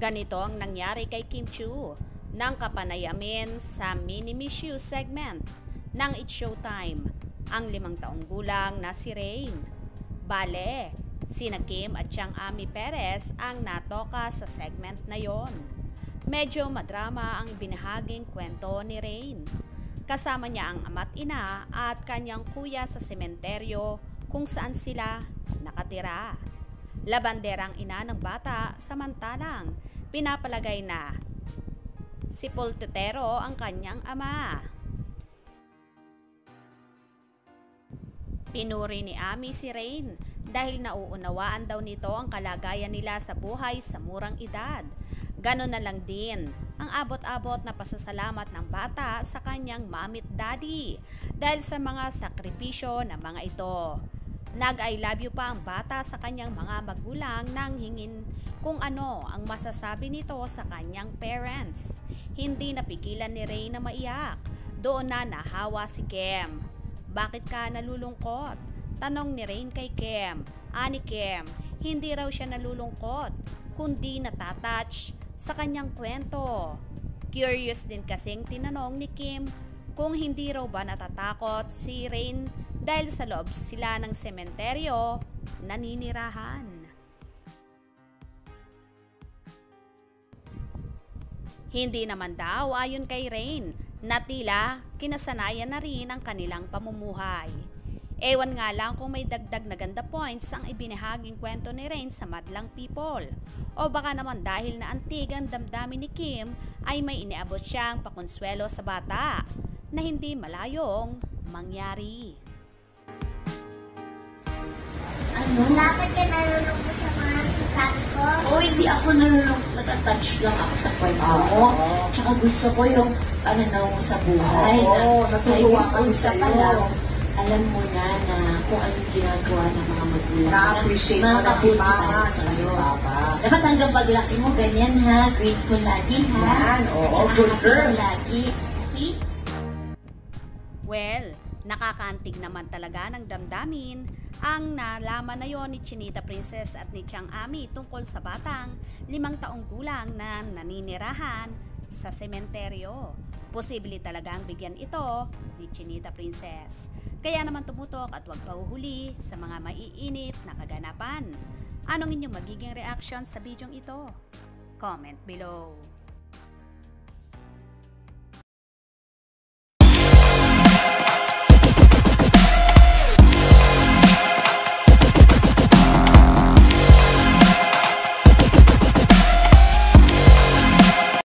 Ganito ang nangyari kay Kim Chiu nang kapanayamin sa Mini Miss You segment ng It's Showtime ang 5 taong gulang na si Rain. Bale, sina Kim at Chang Ami Perez ang natoka sa segment na yon. Medyo madrama ang binahaging kwento ni Rain. Kasama niya ang ama't ina at kanyang kuya sa sementeryo kung saan sila nakatira. Labanderang ina ng bata, samantalang pinapalagay na si Poltutero ang kanyang ama. Pinuri ni Ami si Rain dahil nauunawaan daw nito ang kalagayan nila sa buhay sa murang edad. Ganon na lang din ang abot-abot na pasasalamat ng bata sa kanyang mommy at daddy dahil sa mga sakripisyo ng mga ito. Nag-I love you pa ang bata sa kanyang mga magulang nang hingin kung ano ang masasabi nito sa kanyang parents. Hindi napigilan ni Ray na maiyak. Doon na nahawa si Kim. Bakit ka nalulungkot? Tanong ni Rain kay Kim. Ani Kim, hindi raw siya nalulungkot, kundi natatouch sa kanyang kwento. Curious din kasing tinanong ni Kim kung hindi raw ba natatakot si Rain dahil sa loob sila ng sementeryo naninirahan. Hindi naman daw ayon kay Rain na tila kinasanayan na rin ang kanilang pamumuhay. Ewan nga lang kung may dagdag na ganda points ang ibinahaging kwento ni Rain sa Madlang People. O baka naman dahil na antig ang damdamin ni Kim ay may iniabot siyang pakonsuelo sa bata na hindi malayong mangyari. Ano? Bakit ka nalulungkot sa mga sasabi ko? Hindi ako nalulungkot. Nag-attach lang ako sa kwento mo. Tsaka gusto ko yung pananaw mo sa buhay. Natutuwa kami sa'yo. Alam mo na kung anong ginagawa ng mga magulang. Na-appreciate mo na si Mama at si Papa. Dapat hanggang paglaki mo, ganyan ha. Grateful lagi ha. Yan, good girl. Lagi. See? Well, nakakaantig naman talaga ng damdamin ang nalaman na yon ni Chinita Princess at ni Chang Ami tungkol sa batang 5 taong gulang na naninirahan sa sementeryo. Posible talaga ang bigyan ito ni Chinita Princess. Kaya naman tumutok at huwag pahuhuli sa mga maiinit na kaganapan. Anong inyong magiging reaction sa bidyong ito? Comment below.